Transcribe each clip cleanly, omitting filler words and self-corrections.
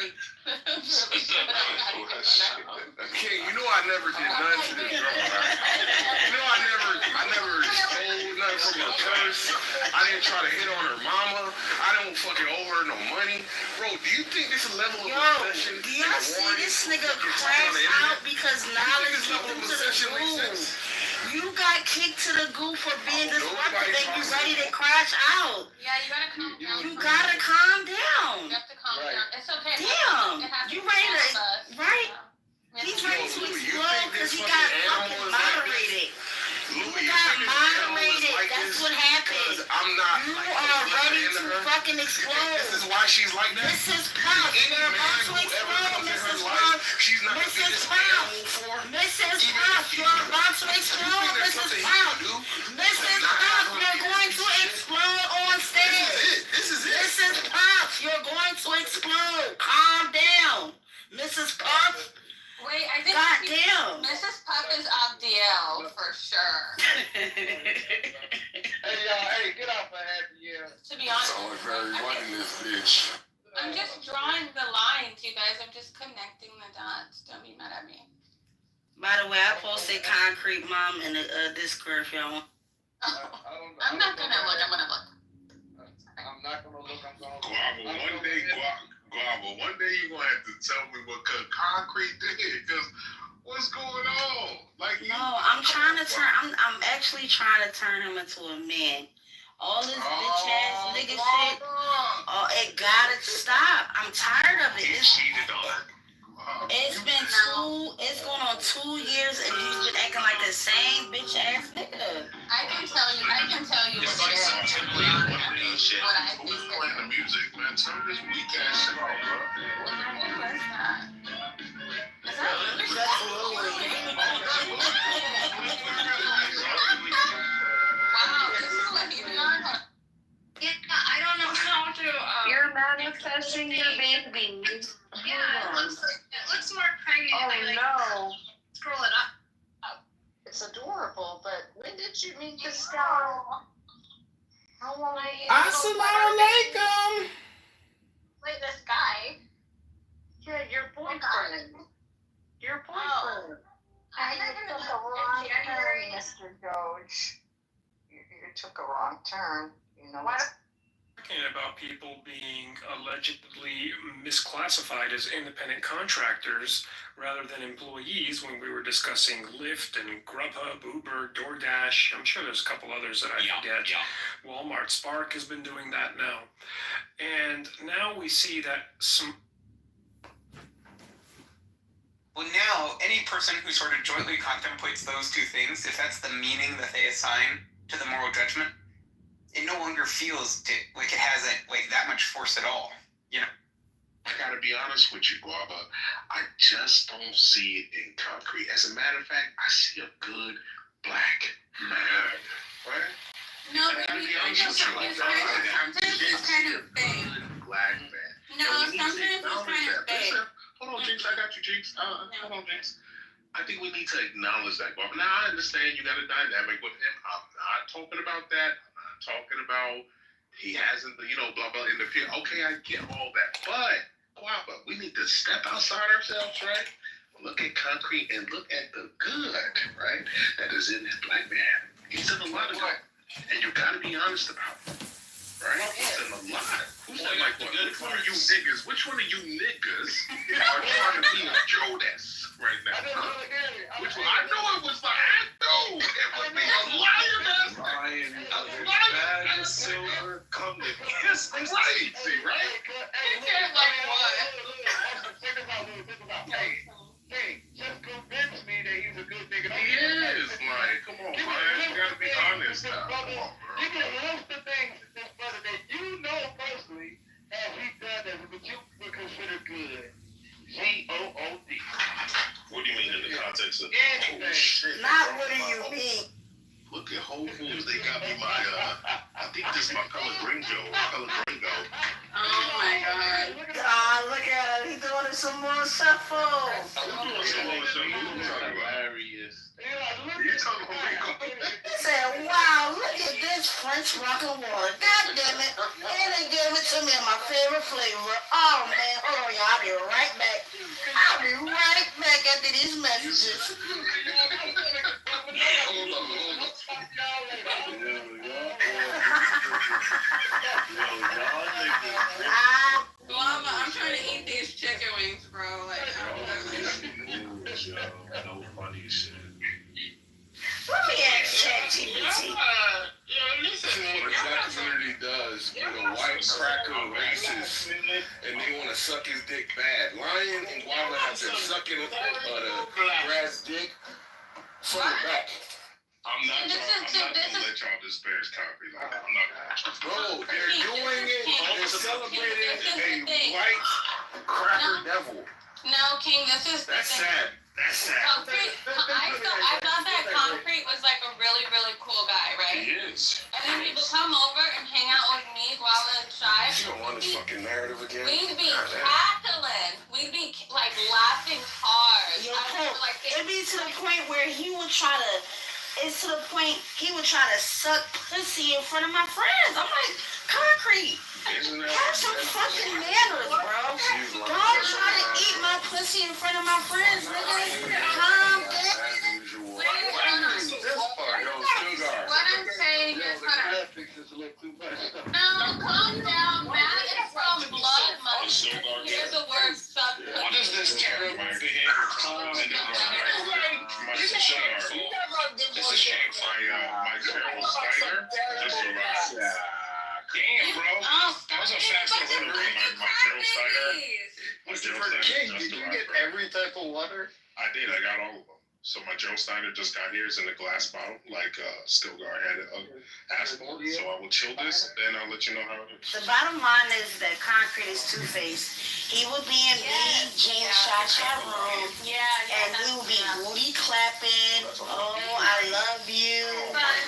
concrete. Okay, you know I never did nothing to this girl, right? You know I never stole nothing from her purse. I didn't try to hit on her mama. I don't fucking owe her no money. Bro, do you think this level of obsession? Do y'all see this nigga crash out because knowledge leaked into the goo? You got kicked to the goo for being disruptive and you ready to crash out. Yeah, you gotta calm down. You gotta calm down. You have to calm down. It's okay. Damn. You ready to, right? He's ready to explode because he got fucking moderated. You got moderated. That's what happened. You are ready to fucking explode. This is why she's like that. Mrs. Puff, you're about to explode, Mrs. Puff. Mrs. Puff. Mrs. Puff, you're about to explode, Mrs. Puff. Mrs. Puff, you're going to explode on stage. Mrs. Puff, you're going to explode. Calm down. Mrs. Puff. Wait, I think goddamn. Mrs. Puff is off DL for sure. Hey y'all, get off my head, yeah. To be honest, I'm bitch. just drawing the lines, you guys. I'm just connecting the dots. Don't be mad at me. By the way, I posted concrete mom in the Discord if y'all want. I'm not gonna look. I'm gonna look. I'm not gonna look. I'm gonna. Guava, one day you're gonna have to tell me what concrete did, because what's going on? Like, no, I'm actually trying to turn him into a man. All this bitch ass nigga shit, it gotta stop. I'm tired of it. It's going on 2 years and he's been acting like the same bitch ass nigga. I can tell you it's what like some Timberlake what I think. Who's playing the music, man? Turn this weak ass shit off, bro. What is that? Is that wow, this is what he's on. Yeah, I don't know how to. You're manifesting your baby. Yeah, it looks more pregnant. Oh no. Scroll it up. It's adorable, but when did you meet this guy? How long? Assalamu alaikum. Wait, this guy? Yeah, your boyfriend. Your boyfriend. I You took a wrong turn, Mr. Doge. You took a wrong turn. You know what? Talking about people being allegedly misclassified as independent contractors rather than employees when we were discussing Lyft and Grubhub, Uber, DoorDash. I'm sure there's a couple others that I forget. Yeah. Walmart Spark has been doing that now. And now we see that some... Well, now, any person who sort of jointly contemplates those two things, if that's the meaning that they assign to the moral judgment, it no longer feels like it has that much force at all, you know? I gotta be honest with you, Guava. I just don't see it in concrete. As a matter of fact, I see a good black man, right? No, baby, I know sometimes it's kind of fake. Black man. No, sometimes it's kind of fake. Hold on, Jinx. I got you, Jinx. Hold on, Jinx. I think we need to acknowledge that, Guava. Now, I understand you got a dynamic with him. I'm not talking about that. Talking about he hasn't, blah, blah, interfered. Okay, I get all that. But, Guava, we need to step outside ourselves, right? Look at concrete and look at the good, right? That is in this black man. He's in a lot of good. And you got to be honest about it, right? He's in a lot. Who's in like what? Which one of you niggas are trying to be a Jodas right now? Which one? I know it was like, it was me, a lioness. Bad silver, come to kiss me. Crazy, right? Like what? Hey, just convince me that he's a good nigga. He is, like, come on, man. You gotta be honest now. Come on, bro. Give me a list of things, brother, that you know personally has he done that you would consider good. G-O-O-D. What do you mean in the context of? Anything. Oh, shit. Not what do you mean? Look at Whole Foods. They got me my, I think this is my color Gringo. Oh my God. God, look at him. He's doing some more shuffle. Hilarious. You talking about He said, wow, look at this French rockin' water. God damn it. And they gave it to me in my favorite flavor. Oh man, hold on, y'all. I'll be right back. I'll be right back after these messages. Mama, I'm trying to eat these chicken wings, bro. Like, no funny shit. Let me ask ChatGPT. Listen, what the black community does with a white cracker racist, and they want to suck his dick bad. Lion and Guava have been sucking the grass dick from the back. I'm not gonna let y'all disparage concrete like that. I'm not gonna. Bro, they're doing it. They're celebrating a white cracker devil. no, King, this is the That's thing. sad. That's sad. Concrete, I thought that Concrete was like a really, really cool guy, right? He is. And then he would come over and hang out with me, Guava, and Shy. You don't want this fucking narrative again? We'd be cackling. We'd be like laughing hard. Yo, I remember, like, it'd be to the point where he would try to. It's to the point he would try to suck pussy in front of my friends. I'm like, Concrete, have some fucking manners, bro. Don't try to eat my pussy in front of my friends, nigga. Calm down. what I'm saying is, no, calm down. Matt is from Blood Money. Here's the word suck pussy. What is this terrible behavior? This is my Gerald Steiner. Damn, bro. That was a fast delivery. My Gerald Steiner. Mr. King, did you get every type of water? I did. I got all of them. So my Gerald Steiner just got here. It's in a glass bottle, like Stilgar had asked for. So I will chill this, then I'll let you know how it is. The bottom line is that Concrete is two-faced. He would be in me, James Cha-Cha room, and we would be booty clapping. Oh, I love you.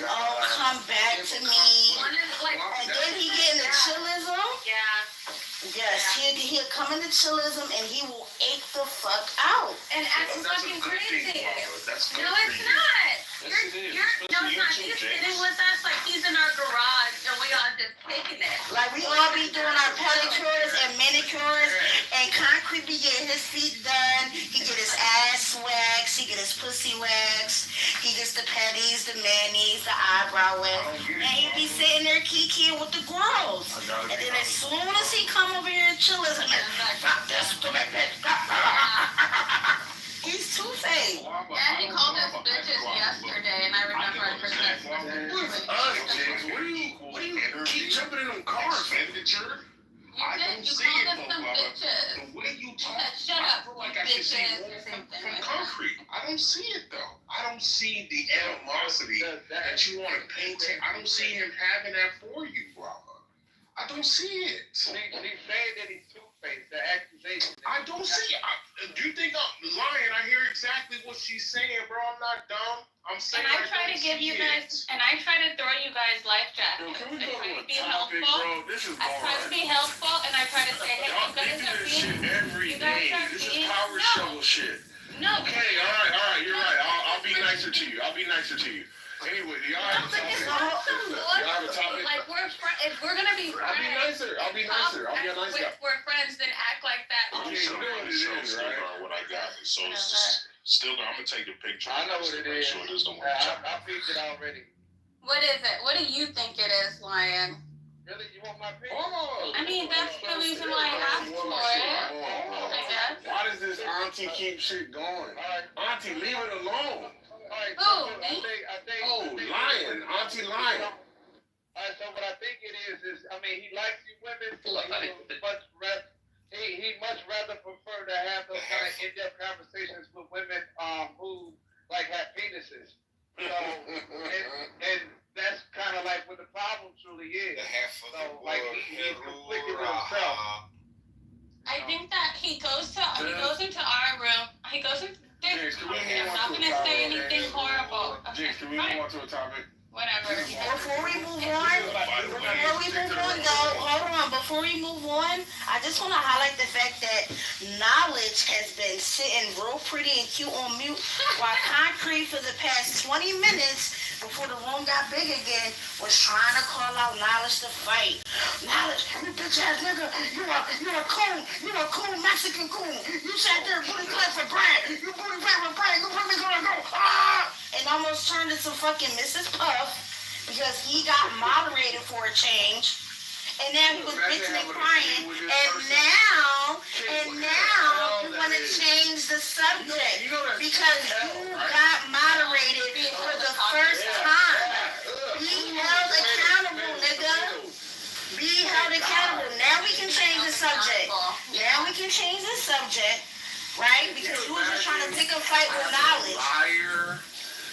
Oh, come back to me. And then he get into chillism. Yes, he'll come into chillism and he will ache the fuck out. And act fucking crazy. That's No, it's not. No, it's not. He's sitting with us like he's in our garage and we all just taking it. Like we all be doing our pedicures and manicures, and Concrete be getting his feet done. He get his ass waxed. He get his pussy waxed. He gets the petties, the manis, the eyebrow wax, and he be sitting there kikiing with the girls. And then as soon as he come over here and chill, he's like, fuck this stupid bitch. He's two-faced. Yeah, he called us bitches yesterday, and I remember I said What do you keep jumping in them cars, man? you called us some bitches. The way you talk, Shut I up, feel like I should see bitches, more or something from like that. Concrete. I don't see it though. I don't see the animosity that you want to paint him. I don't see him having that for you, brother. I don't see it. She's saying that he's two-faced. The accusation. I don't see it. Do you think I'm lying? I hear exactly what she's saying, bro. I'm not dumb. I'm saying And I try to give you guys, and I try to throw you guys life jackets. Can we I go try to to a be topic, helpful. bro? This is I try to boring. be helpful, and I try to say, hey, Y'all you guys do are this being. shit every you guys day. are This is being- power no. shovel shit. No. Okay, all right. You're right. I'll be nicer to you. I'll be nicer to you. Anyway, do y'all have a But it's topic? also Y'all have a topic? like if we're gonna be I'll be friends, nicer. I'll be nicer. I'll be a nice guy. if we're friends, then act like that. Okay, you know what it is, right? What I got. So it's just, still, I'm gonna take a picture. I know what it Make is. sure there's no one I picked it already. What is it? What do you think it is, Lion? Really? You want my pick? Oh, I mean, that's the reason why I asked for it. I guess. Why does this auntie keep shit going? Auntie, leave it alone. Alright, Who, so me? I think, Oh, Lion. Auntie Lion. Alright, so what I think it is, I mean, he likes you women, he much rather prefer to have those kind of in-depth conversations with women who like have penises. So, and that's kind of like what the problem truly is. So, like, he's conflicted with himself. I think that he goes into our room. He goes into. I'm not gonna say anything horrible. Jinx, can we move on to a topic? Whatever. Before we move on, before we move on, I just want to highlight the fact that Knowledge has been sitting real pretty and cute on mute while Concrete for the past 20 minutes before the room got big again, was trying to call out Knowledge to fight. Knowledge, you bitch ass nigga, you're a coon Mexican coon. You sat there booty clap for Brad. You booty clap for Brad. You put me gonna go, and almost turned into fucking Mrs. Puff because he got moderated for a change. And now he was bitching and crying, and now you want to change the subject because you got moderated for the first time. Be held accountable, nigga. Be held accountable. Now we can change the subject. Right? Because you was just trying to pick a fight with Knowledge. Liar.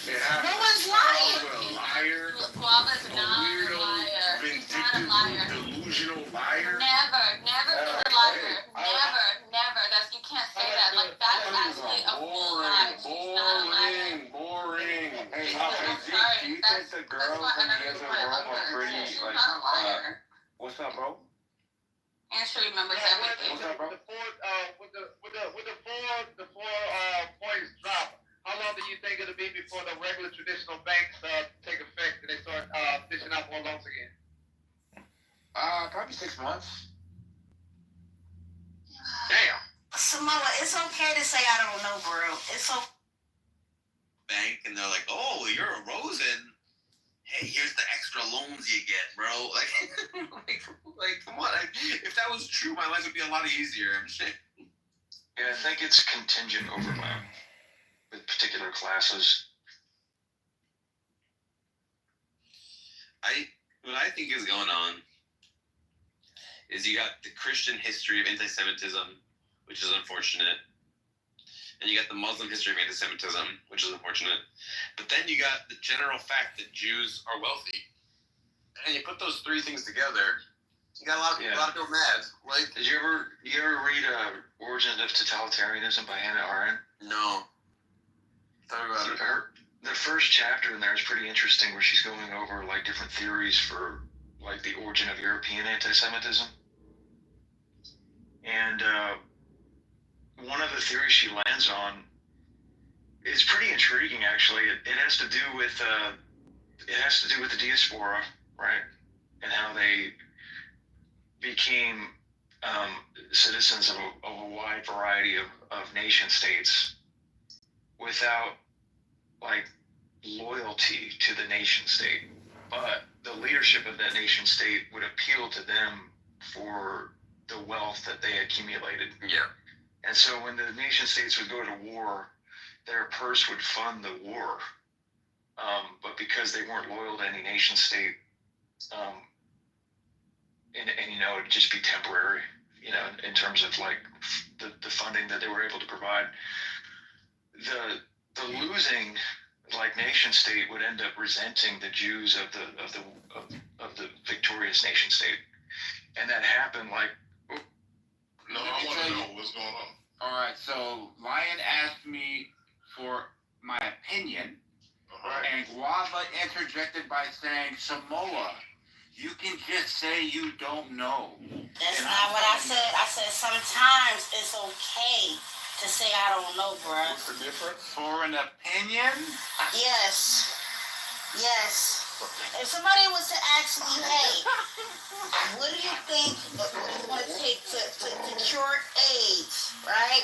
No one's lying. Liar. Guava's not a liar. He's not a liar. Delusional liar. Never been a liar. Never. You can't say that. Like, that's actually a full lie. She's not a liar. Boring. Hey, I'm sorry. do you That's think the what girls in the everyone other room else are pretty, She's like, not a liar. what's up, bro? And she remembers everything. What's up, bro? With the four points drop, how long do you think it'll be before the regular traditional banks take effect and they start dishing out more loans again? Probably 6 months. Damn. Samoa, it's okay to say I don't know, bro. It's okay. Bank, and they're like, "Oh, you're a Rosen. Hey, here's the extra loans you get, bro." Like, come on. If that was true, my life would be a lot easier. Yeah, I think it's contingent overlap with particular classes. What I think is going on is you got the Christian history of anti-Semitism, which is unfortunate. And you got the Muslim history of anti-Semitism, which is unfortunate. But then you got the general fact that Jews are wealthy. And you put those three things together, you got a lot of people mad. Like, Did you ever read Origins of Totalitarianism by Hannah Arendt? no. Talk about it. The first chapter in there is pretty interesting, where she's going over like different theories for like the origin of European anti-Semitism. And one of the theories she lands on is pretty intriguing, actually. It has to do with the diaspora, right? And how they became citizens of a wide variety of nation states without like loyalty to the nation state, but the leadership of that nation state would appeal to them for the wealth that they accumulated. Yeah. And so when the nation states would go to war, their purse would fund the war. But because they weren't loyal to any nation state, and it'd just be temporary, in terms of like the funding that they were able to provide. The losing like nation state would end up resenting the Jews of the victorious nation state, and that happened like. No, I want to know what's going on. All right, so Lion asked me for my opinion, and Guava interjected by saying, "Samoa, you can just say you don't know." That's not what I said. I said sometimes it's okay to say I don't know, bruh. What's the difference? For an opinion? Yes. If somebody was to ask me, hey, what do you think it's going to take to cure AIDS, right?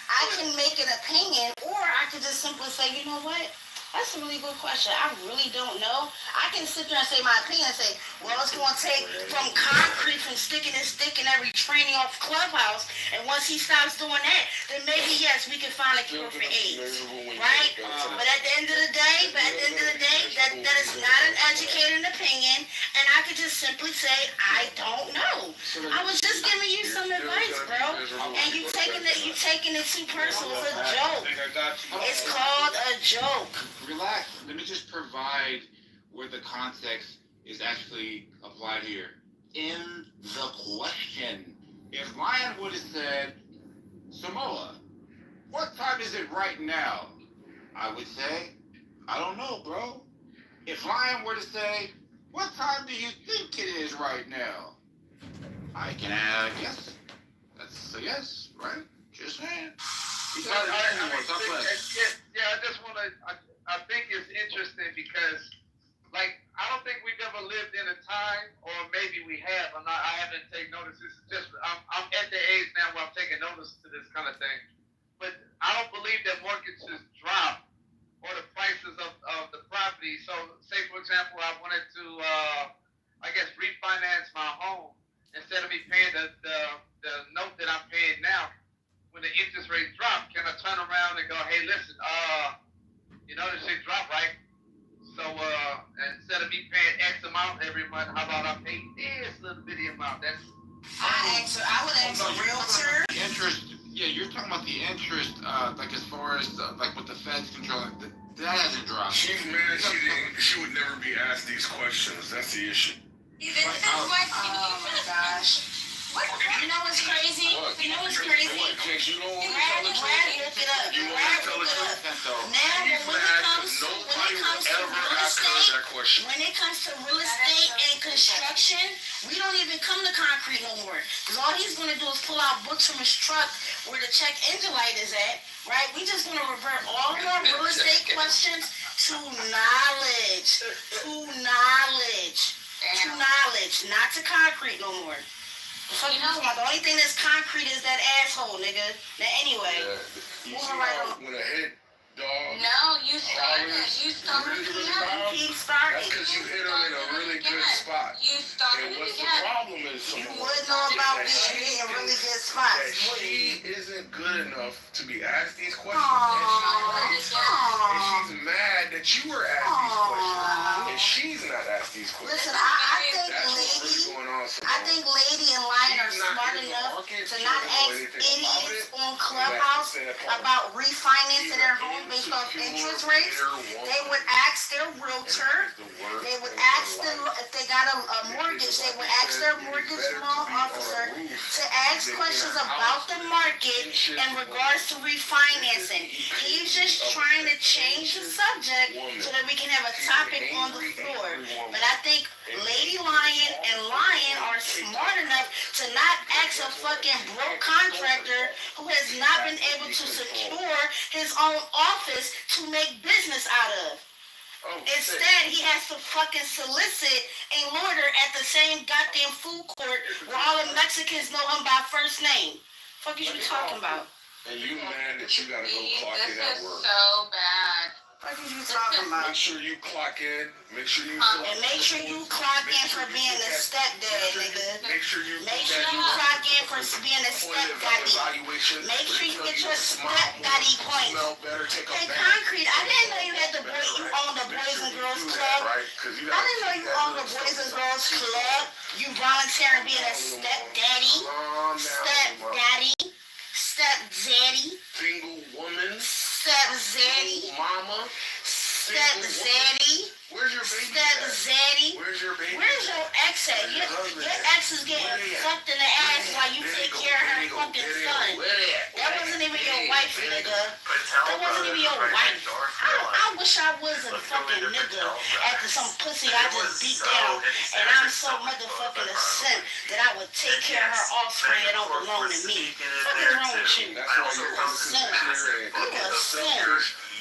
I can make an opinion, or I could just simply say, you know what? That's a really good question. I really don't know. I can sit there and say my opinion and say, well, it's going to take from concrete, from sticking his stick in every training off Clubhouse, and once he stops doing that, then maybe, yes, we can find a cure for AIDS, right? But at the end of the day, that is not an educated opinion, and I could just simply say, I don't know. I was just giving you some advice, bro, and you taking it too personal. It's a joke. It's called a joke. Relax. Let me just provide where the context is actually applied here. In the question, if Lion would have said, "Samoa, what time is it right now?" I would say, "I don't know, bro." If Lion were to say, "What time do you think it is right now?" I can guess. That's a yes, right? Just saying. I just want to. I think it's interesting because like, I don't think we've ever lived in a time, or maybe we have. I haven't taken notice. This is just, I'm at the age now where I'm taking notice to this kind of thing. But I don't believe that mortgages drop or the prices of the property. So, say for example, I wanted to, I guess, refinance my home. Instead of me paying the note that I'm paying now, when the interest rate drop, can I turn around and go, hey, listen, you know, this shit dropped, right? So, instead of me paying X amount every month, how about I pay this little bitty amount? That's I would ask a realtor. Interest, yeah, you're talking about the interest, like as far as like with the Feds controlling, that hasn't dropped. She's mad she would never be asked these questions. That's the issue. This is what Oh my gosh. You know what's crazy? What? You know what's crazy? What, Jinx, you don't want to Brad, tell the Brad, truth? look it up. You want Brad, to tell look the it truth? up. Now, when it comes to Nobody will ever real ask her estate, that question. when it comes to real estate and construction, we don't even come to concrete no more. Because all he's going to do is pull out books from his truck where the check engine light is at, right? We just going to revert all of our real estate questions to knowledge. Not to concrete no more. So you know what? The only thing that's concrete is that asshole, nigga. Now anyway, You moving see right how on. when a hit dog No, you started. You started really again. Keep that's starting. because you hit him in a really good spot. You started And what's the again. problem is, You Samoa, would know about that being she in really good that spots. she isn't good enough to be asked these questions. Aww. And she's mad that you were asked these questions. And she's not asked these questions. Listen, I think That's what's Lady, really going on, Samoa. I think Lady and Lion are She's not smart in the enough market. to She not doesn't know ask anything about idiots it. on And Clubhouse that's the sad part. about refinancing She's their an home based off insecure, interest rates. bitter woman. They would ask their realtor. They would ask them if they got a mortgage. They would ask their mortgage loan officer to ask questions about the market in regards to refinancing. He's just trying to change the subject so that we can have a topic on the floor. But I think Lady Lion and Lion are smart enough to not ask a fucking broke contractor who has not been able to secure his own office to make business out of. Instead, he has to fucking solicit a lawyer at the same goddamn food court where all the Mexicans know him by first name. Fuck is you talking about? And you mad that you gotta go clock This in at is work. so bad. Fuck is you talking about? Make sure you clock in. Make sure you And make sure you clock in for being a stepdad, nigga. Make sure you Make sure you clock in for being a stepdaddy. Make sure you get your stepdaddy points. Hey, Concrete, I didn't know you had the boy. You own the Boys and Girls Club. I didn't know you own the Boys and Girls Club. You volunteering being a stepdaddy, stepdaddy, Single woman. stepzaddy, Mama. stepzaddy, Where's your baby? stepzaddy. Where's your baby? Where's your ex at? Your ex is getting fucked in the ass while you take care of her fucking son. That wasn't even your wife, nigga. That wasn't even your wife. I wish I was a fucking nigga after some pussy I just beat down, and I'm so motherfucking a simp that I would take care of her offspring that don't belong to me. What is wrong with you? That's why you're a simp. You a simp.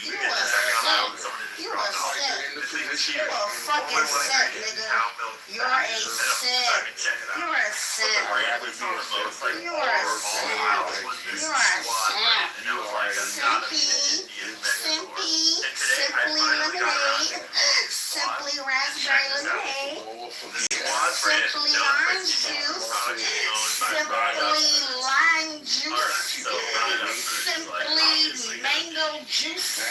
You a simp. You a simp. You're a fucking simp, nigga. You're a simp. You're a simp. You're a simp. You're a simp. Simply lemonade. Simply raspberry lemonade. Simply orange juice. Simply lime juice. Simply mango juice.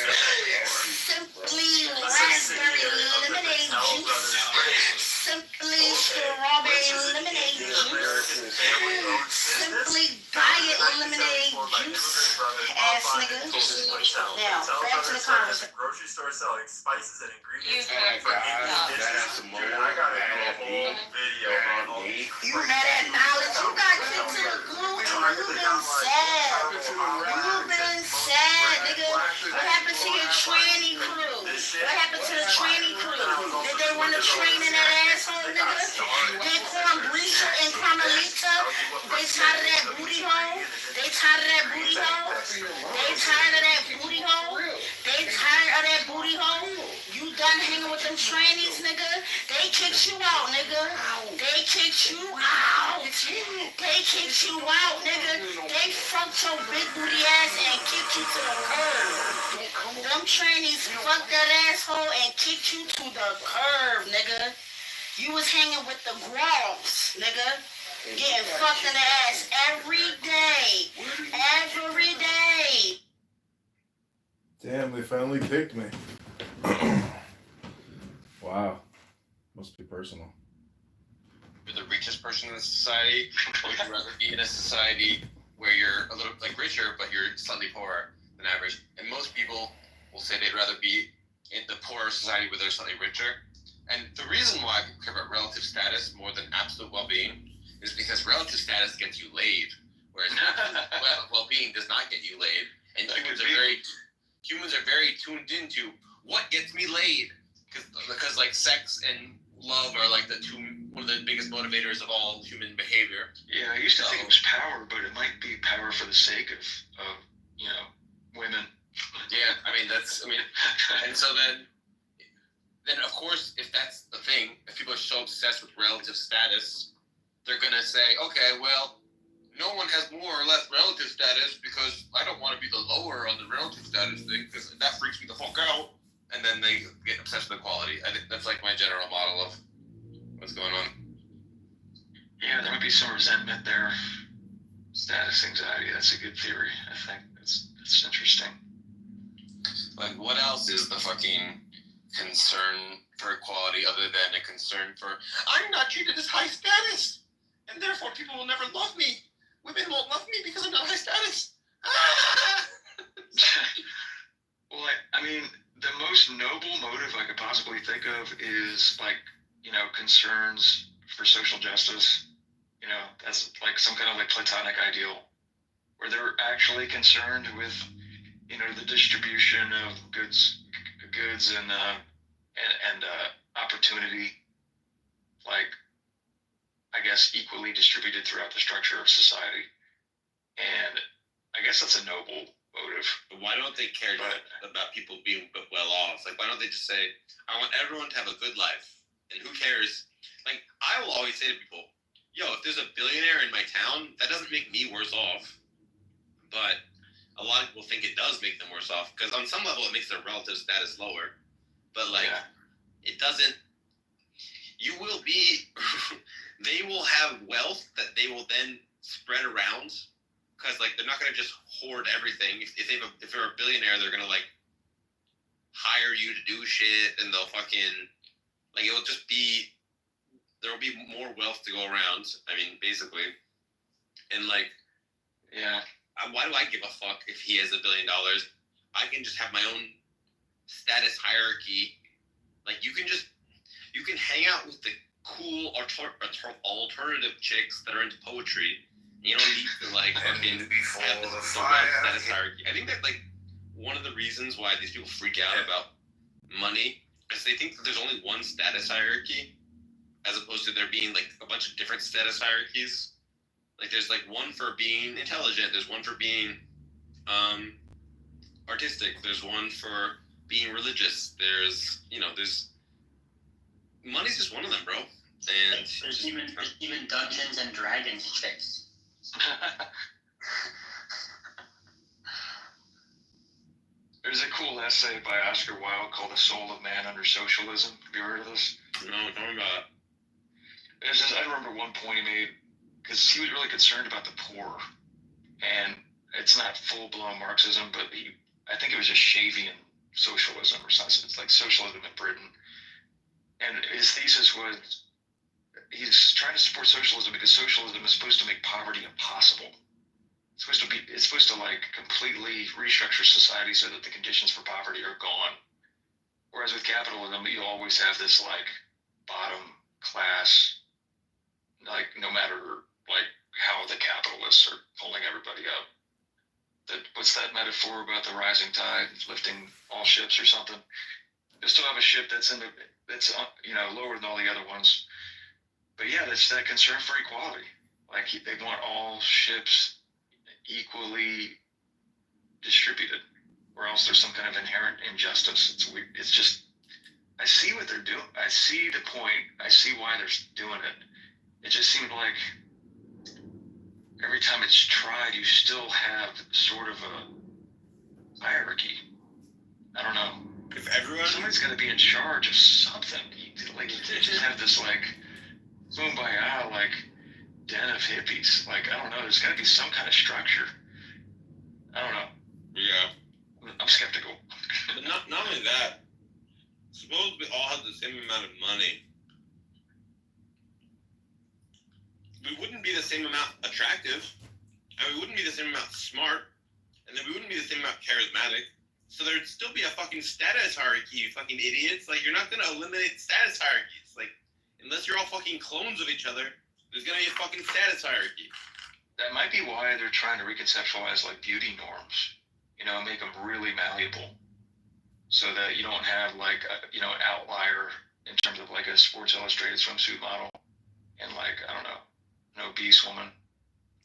Simply raspberry lemonade juice. Simply strawberry lemonade juice. Simply diet lemonade juice. Ass nigga. Now, back to the conversation. Grocery store selling spices and ingredients. I got a whole video on all these. You had that knowledge. You got kicked to the glue and you've been sad. You've been sad, nigga. What happened to your tranny crew? What happened to the tranny crew? Did they want to train in that asshole, nigga? Did Corn Breacher and Carmelita, they tired of that booty hole? They tired of that booty hole? They tired of that booty hole? They tired of that booty hole? You done hanging with them trainees, nigga. They kicked you out, nigga. They kicked you out. They kicked you out, nigga. They fucked your big booty ass and kicked you to the curb. Them trainees fucked that asshole and kicked you to the curb, nigga. You was hanging with the grumps, nigga. Getting fucked in the ass every day. Every day. Damn, they finally picked me. Wow. Must be personal. You're the richest person in the society, or would you rather be in a society where you're a little like richer, but you're slightly poorer than average? And most people will say they'd rather be in the poorer society where they're slightly richer. And the reason why people care about relative status more than absolute well-being is because relative status gets you laid, whereas well-being does not get you laid. And humans are very tuned into what gets me laid, because like sex and love are like one of the biggest motivators of all human behavior. Yeah, I used to think it was power, but it might be power for the sake of women. Yeah, and so then of course, if that's the thing, if people are so obsessed with relative status, they're gonna say, okay, well, no one has more or less relative status because I don't want to be the lower on the relative status thing because that freaks me the fuck out. And then they get obsessed with equality. I think that's like my general model of what's going on. Yeah, there might be some resentment there. Status anxiety, that's a good theory, I think. That's interesting. Like, what else is the fucking concern for equality other than a concern for, I'm not treated as high status, and therefore people will never love me. Women won't love me because I'm not high status. Well, I mean, the most noble motive I could possibly think of is concerns for social justice. That's like some kind of like platonic ideal where they're actually concerned with, the distribution of goods and opportunity, like, I guess, equally distributed throughout the structure of society. And I guess that's a noble motive. Why don't they care about people being well off? Like, why don't they just say, I want everyone to have a good life, and who cares? Like, I will always say to people, yo, if there's a billionaire in my town, that doesn't make me worse off. But a lot of people think it does make them worse off, because on some level it makes their relative status lower. But, like, It doesn't. You will be. They will have wealth that they will then spread around, because like they're not gonna just hoard everything. If they're a billionaire, they're gonna like hire you to do shit, and they'll fucking like it'll just be. There will be more wealth to go around. I mean, basically, and like, why do I give a fuck if he has $1 billion? I can just have my own status hierarchy. Like, you can hang out with the cool alternative chicks that are into poetry. You don't need to like fucking have this status hierarchy. I think that like one of the reasons why these people freak out about money is they think that there's only one status hierarchy, as opposed to there being like a bunch of different status hierarchies. Like, there's like one for being intelligent, there's one for being artistic, there's one for being religious, there's money's just one of them, bro. And there's even Dungeons and Dragons chicks. There's a cool essay by Oscar Wilde called The Soul of Man Under Socialism. Have you heard of this? No, tell me about it. I remember one point he made, because he was really concerned about the poor. And it's not full-blown Marxism, but I think it was just Shavian socialism or something. It's like socialism in Britain. And his thesis was, he's trying to support socialism because socialism is supposed to make poverty impossible. It's supposed to like completely restructure society so that the conditions for poverty are gone. Whereas with capitalism, you always have this like bottom class, like no matter like how the capitalists are pulling everybody up. What's that metaphor about the rising tide lifting all ships or something? You still have a ship that's lower than all the other ones. But yeah, that's that concern for equality. Like they want all ships equally distributed, or else there's some kind of inherent injustice. It's I see what they're doing. I see the point. I see why they're doing it. It just seemed like every time it's tried, you still have sort of a hierarchy. I don't know. If everyone, somebody's got to be in charge of something. Like you can't just have this like kumbaya like den of hippies. Like I don't know. There's got to be some kind of structure. I don't know. yeah. I'm skeptical. But not only that, suppose we all had the same amount of money. We wouldn't be the same amount attractive, and we wouldn't be the same amount smart, and then we wouldn't be the same amount charismatic. So there'd still be a fucking status hierarchy, you fucking idiots. Like, you're not gonna eliminate status hierarchies. Like, unless you're all fucking clones of each other, there's gonna be a fucking status hierarchy. That might be why they're trying to reconceptualize like beauty norms. You know, make them really malleable, so that you don't have like a, you know, an outlier in terms of like a Sports Illustrated swimsuit model and like I don't know, no obese woman.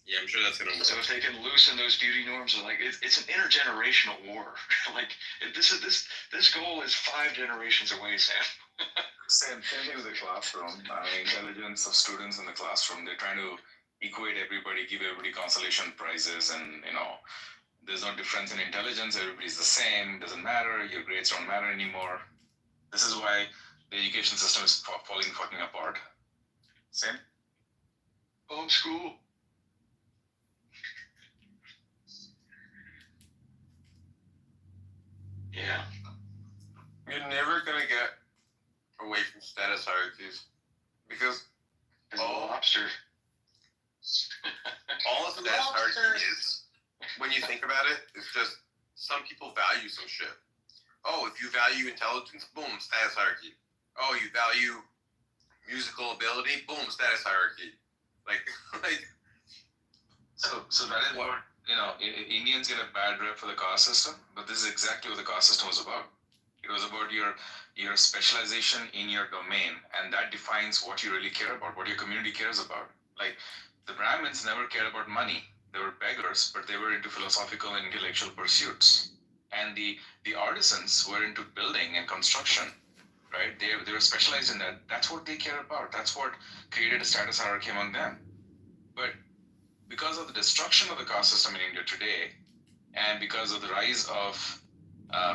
Yeah, I'm sure that's gonna work. So if they can loosen those beauty norms, like it's an intergenerational war. Like this goal is 5 generations away, Sam. Same thing with the classroom. I mean, intelligence of students in the classroom. They're trying to equate everybody, give everybody consolation prizes, and you know, there's no difference in intelligence. Everybody's the same. Doesn't matter. Your grades don't matter anymore. This is why the education system is falling fucking apart. Same. Homeschool. Yeah. You're never gonna get away from status hierarchies because all lobster. all a status hierarchy is, when you think about it, it's just some people value some shit. Oh, if you value intelligence, boom, status hierarchy. Oh, you value musical ability, boom, status hierarchy. Like So that is what, you know, Indians get a bad rep for the caste system, but this is exactly what the caste system was about. It was about your specialization in your domain, and that defines what you really care about, what your community cares about. Like, the Brahmins never cared about money. They were beggars, but they were into philosophical and intellectual pursuits. And the artisans were into building and construction, right? They were specialized in that. That's what they cared about. That's what created a status hierarchy among them. But because of the destruction of the caste system in India today, and because of the rise of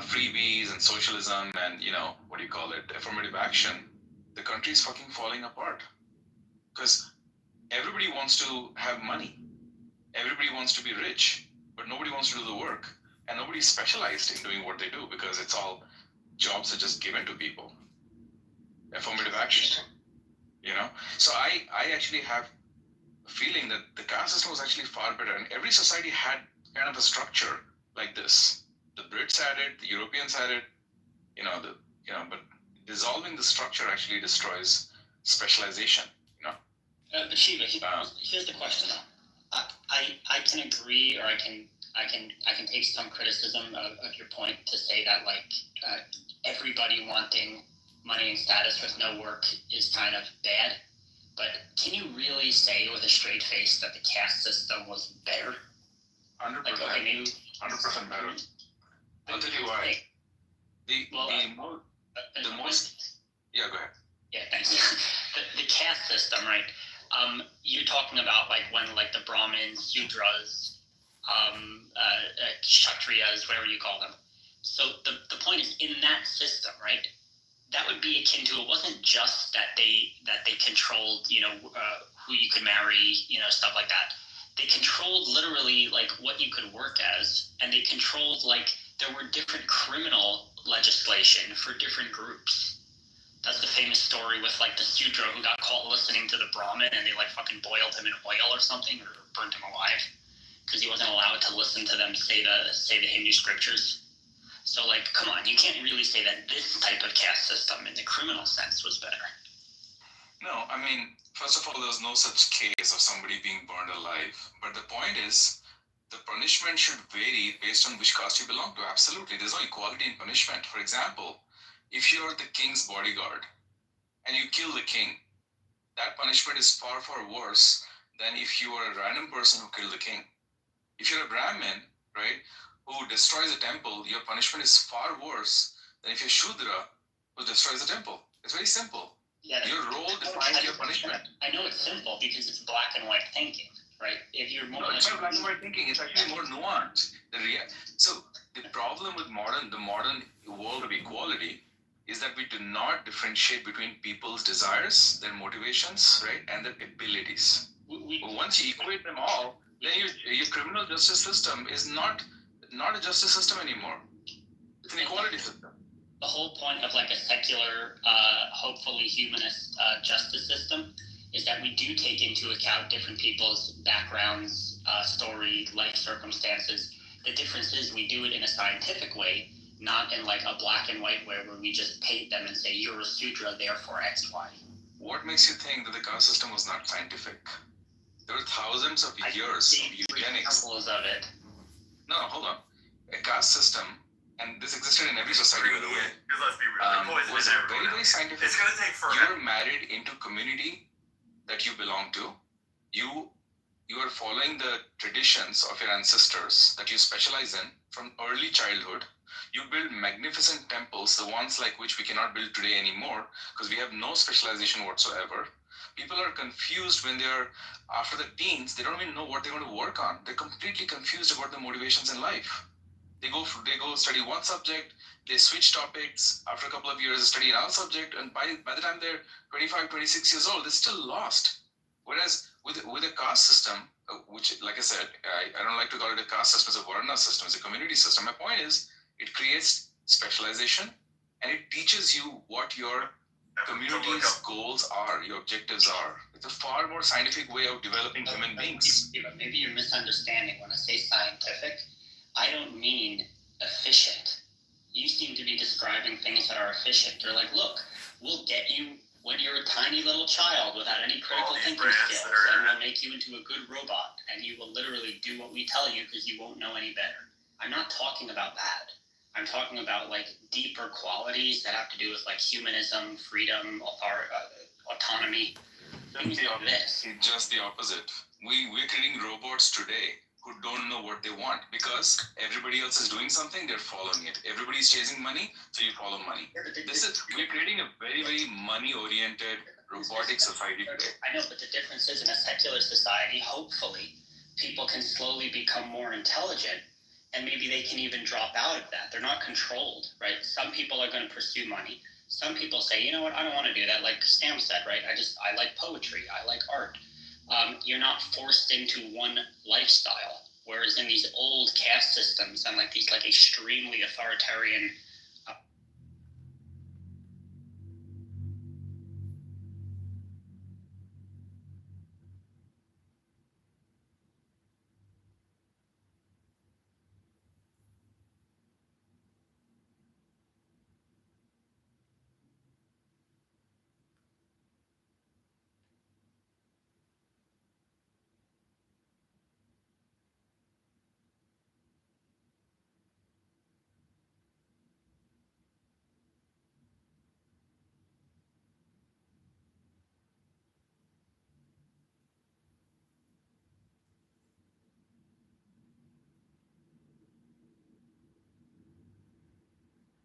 freebies and socialism and, you know, what do you call it, affirmative action, the country is fucking falling apart. Because everybody wants to have money. Everybody wants to be rich, but nobody wants to do the work. And nobody's specialized in doing what they do because it's all jobs are just given to people. Affirmative action, you know? So I actually have a feeling that the caste system was actually far better, and every society had kind of a structure like this. The Brits had it, the Europeans had it, but dissolving the structure actually destroys specialization, you know? But Shiva, here's the question though. I can agree, or I can take some criticism of your point to say that like everybody wanting money and status with no work is kind of bad. But can you really say with a straight face that the caste system was better? 100%. Like, okay, maybe 100% better. I'll tell you why. The most. Yeah, go ahead. Yeah, thanks. the caste system, right? You're talking about like when like the Brahmins, Sudras, Kshatriyas, whatever you call them. So the point is, in that system, right? That would be akin to, it wasn't just that they controlled, who you could marry, stuff like that. They controlled literally like what you could work as, and they controlled like there were different criminal legislation for different groups. That's the famous story with like the Sudra who got caught listening to the Brahmin, and they like fucking boiled him in oil or something, or burnt him alive because he wasn't allowed to listen to them say the Hindu scriptures. So, like, come on, you can't really say that this type of caste system in the criminal sense was better. No, I mean, first of all, there was no such case of somebody being burned alive. But the point is, the punishment should vary based on which caste you belong to. Absolutely. There's no equality in punishment. For example, if you're the king's bodyguard and you kill the king, that punishment is far, far worse than if you were a random person who killed the king. If you're a Brahmin, right, who destroys a temple, your punishment is far worse than if you're Shudra who destroys the temple. It's very simple. Yeah, Your role defines your punishment. I know it's simple because it's black and white thinking, right? If you're more No, it's not black and white thinking. It's actually more nuanced. So the problem with the modern world of equality is that we do not differentiate between people's desires, their motivations, right, and their abilities. Once you equate them all, then your criminal justice system is not a justice system anymore. It's an equality system. The whole point of like a secular, hopefully humanist justice system is that we do take into account different people's backgrounds, story, life circumstances. The difference is we do it in a scientific way, not in like a black and white way where we just paint them and say, you're a Sudra, therefore X, Y. What makes you think that the caste system was not scientific? There were thousands of years of eugenics. Examples of it. No, hold on. A caste system, and this existed in every society, by the way, Because let's be real, was very, very scientific. It's gonna take forever. You're married into community that you belong to. You are following the traditions of your ancestors that you specialize in from early childhood. You build magnificent temples, the ones like which we cannot build today anymore because we have no specialization whatsoever. People are confused when they're after the teens. They don't even know what they want to work on. They're completely confused about the motivations in life. They go study one subject, they switch topics. After a couple of years, they study another subject, and by the time they're 25, 26 years old, they're still lost. Whereas with a caste system, which, like I said, I don't like to call it a caste system, it's a Varna system, it's a community system. My point is, it creates specialization, and it teaches you what your community's goals are, your objectives are. It's a far more scientific way of developing human beings. Maybe you're misunderstanding. When I say scientific, I don't mean efficient. You seem to be describing things that are efficient. You're like, look, we'll get you when you're a tiny little child without any critical thinking skills, and we'll make you into a good robot, and you will literally do what we tell you because you won't know any better. I'm not talking about that. I'm talking about like deeper qualities that have to do with like humanism, freedom, autonomy, things like this. It's just the opposite. We're creating robots today who don't know what they want because everybody else is doing something, they're following it. Everybody's chasing money, so you follow money. We're creating a very, very money-oriented, robotic society today. I know, but the difference is in a secular society, hopefully, people can slowly become more intelligent, and maybe they can even drop out of that. They're not controlled, right? Some people are going to pursue money. Some people say, you know what, I don't want to do that. Like Sam said, right? I like poetry. I like art. You're not forced into one lifestyle. Whereas in these old caste systems and like these like extremely authoritarian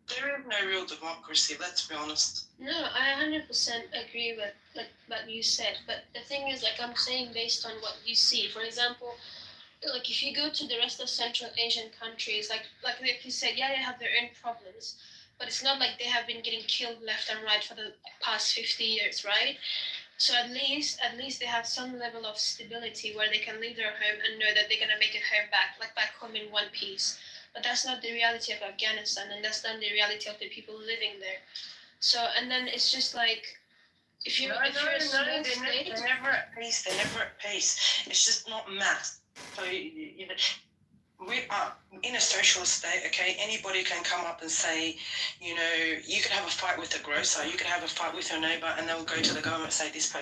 There is no real democracy, let's be honest. No, I 100% agree with like what you said, but the thing is, like I'm saying based on what you see. For example, like if you go to the rest of Central Asian countries, like you said, yeah, they have their own problems, but it's not like they have been getting killed left and right for the past 50 years, right? So at least they have some level of stability where they can leave their home and know that they're gonna make it home back home in one piece. But that's not the reality of Afghanistan, and that's not the reality of the people living there. So, and then it's just like, if you're a small state, they're never at peace. They're never at peace. It's just not math. So you know, we are in a socialist state. Okay, anybody can come up and say, you know, you could have a fight with the grocer, you could have a fight with your neighbor, and they'll go to the government and say this person